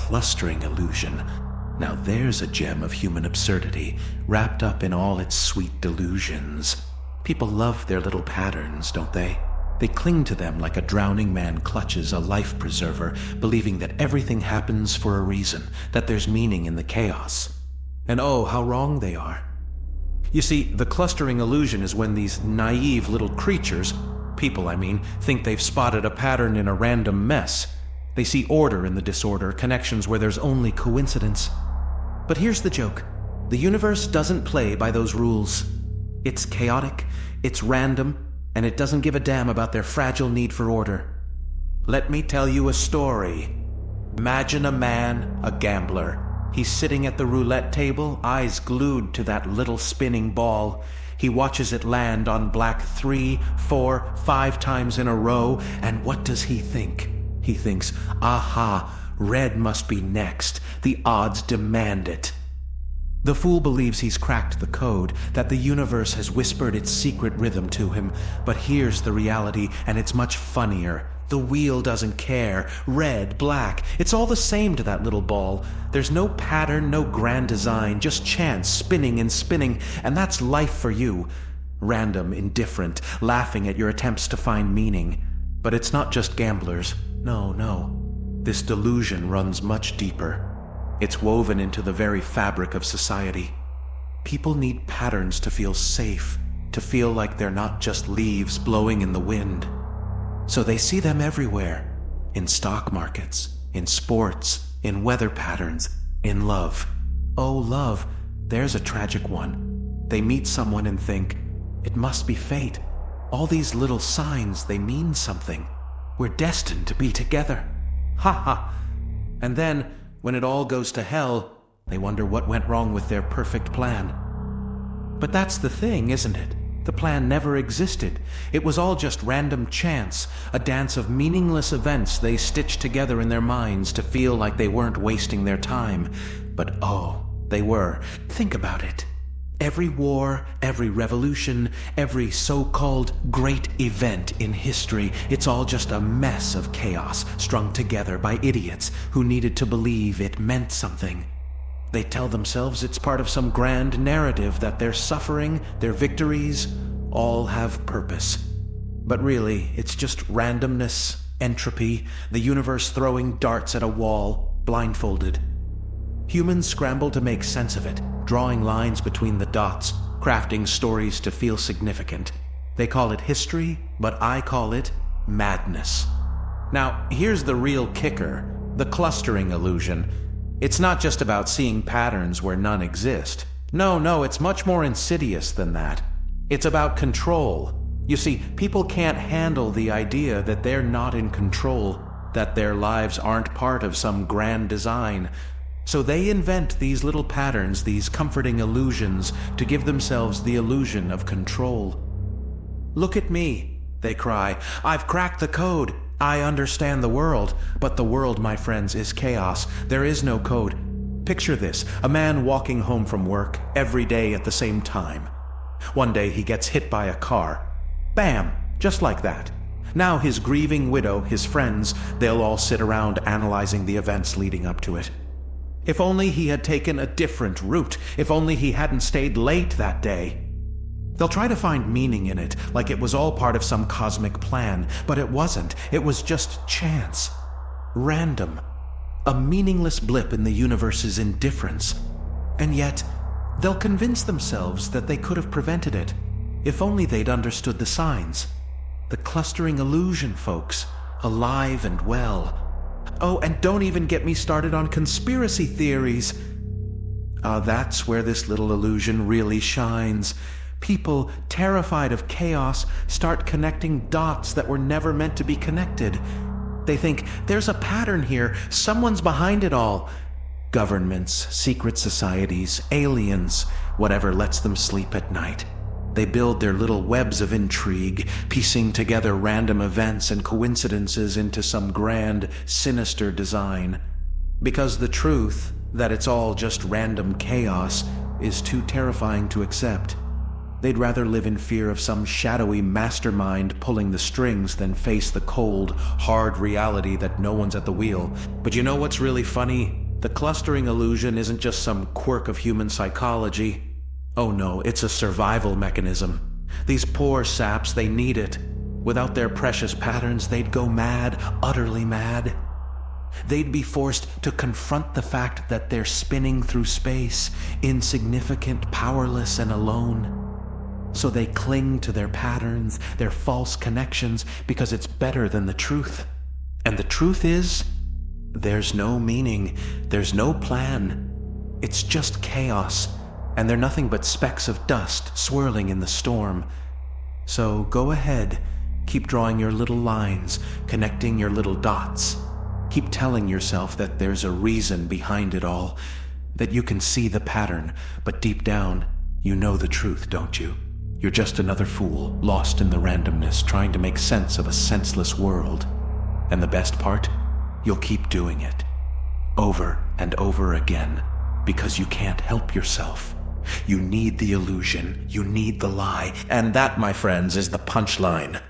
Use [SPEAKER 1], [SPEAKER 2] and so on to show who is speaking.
[SPEAKER 1] clustering illusion. Now there's a gem of human absurdity, wrapped up in all its sweet delusions. People love their little patterns, don't they? They cling to them like a drowning man clutches a life preserver, believing that everything happens for a reason, that there's meaning in the chaos. And oh, how wrong they are. You see, the clustering illusion is when these naive little creatures, people I mean, think they've spotted a pattern in a random mess. They see order in the disorder, connections where there's only coincidence. But here's the joke. The universe doesn't play by those rules. It's chaotic, it's random, and it doesn't give a damn about their fragile need for order. Let me tell you a story. Imagine a man, a gambler. He's sitting at the roulette table, eyes glued to that little spinning ball. He watches it land on black 3, 4, 5 times in a row, and what does he think? He thinks, aha, red must be next. The odds demand it. The fool believes he's cracked the code, that the universe has whispered its secret rhythm to him. But here's the reality, and it's much funnier. The wheel doesn't care. Red, black, it's all the same to that little ball. There's no pattern, no grand design, just chance, spinning and spinning, and that's life for you. Random, indifferent, laughing at your attempts to find meaning. But it's not just gamblers. No. This delusion runs much deeper. It's woven into the very fabric of society. People need patterns to feel safe, to feel like they're not just leaves blowing in the wind. So they see them everywhere, in stock markets, in sports, in weather patterns, in love. Oh, love, there's a tragic one. They meet someone and think, it must be fate. All these little signs, they mean something. We're destined to be together. Ha ha. And then, when it all goes to hell, they wonder what went wrong with their perfect plan. But that's the thing, isn't it? The plan never existed. It was all just random chance, a dance of meaningless events they stitched together in their minds to feel like they weren't wasting their time. But oh, they were. Think about it. Every war, every revolution, every so-called great event in history, it's all just a mess of chaos strung together by idiots who needed to believe it meant something. They tell themselves it's part of some grand narrative that their suffering, their victories, all have purpose. But really, it's just randomness, entropy, the universe throwing darts at a wall, blindfolded. Humans scramble to make sense of it, drawing lines between the dots, crafting stories to feel significant. They call it history, but I call it madness. Now, here's the real kicker, the clustering illusion. It's not just about seeing patterns where none exist. No, it's much more insidious than that. It's about control. You see, people can't handle the idea that they're not in control, that their lives aren't part of some grand design. So they invent these little patterns, these comforting illusions, to give themselves the illusion of control. Look at me, they cry. I've cracked the code. I understand the world. But the world, my friends, is chaos. There is no code. Picture this, a man walking home from work every day at the same time. One day he gets hit by a car. Bam! Just like that. Now his grieving widow, his friends, they'll all sit around analyzing the events leading up to it. If only he had taken a different route. If only he hadn't stayed late that day. They'll try to find meaning in it, like it was all part of some cosmic plan, but it wasn't. It was just chance. Random. A meaningless blip in the universe's indifference. And yet, they'll convince themselves that they could have prevented it, if only they'd understood the signs. The clustering illusion, folks. Alive and well. Oh, and don't even get me started on conspiracy theories. That's where this little illusion really shines. People, terrified of chaos, start connecting dots that were never meant to be connected. They think, there's a pattern here, someone's behind it all. Governments, secret societies, aliens, whatever lets them sleep at night. They build their little webs of intrigue, piecing together random events and coincidences into some grand, sinister design. Because the truth, that it's all just random chaos, is too terrifying to accept. They'd rather live in fear of some shadowy mastermind pulling the strings than face the cold, hard reality that no one's at the wheel. But you know what's really funny? The clustering illusion isn't just some quirk of human psychology. Oh no, it's a survival mechanism. These poor saps, they need it. Without their precious patterns, they'd go mad, utterly mad. They'd be forced to confront the fact that they're spinning through space, insignificant, powerless, and alone. So they cling to their patterns, their false connections, because it's better than the truth. And the truth is, there's no meaning, there's no plan. It's just chaos, and they're nothing but specks of dust swirling in the storm. So go ahead, keep drawing your little lines, connecting your little dots. Keep telling yourself that there's a reason behind it all, that you can see the pattern, but deep down, you know the truth, don't you? You're just another fool, lost in the randomness, trying to make sense of a senseless world. And the best part? You'll keep doing it, over and over again, because you can't help yourself. You need the illusion, you need the lie, and that, my friends, is the punchline.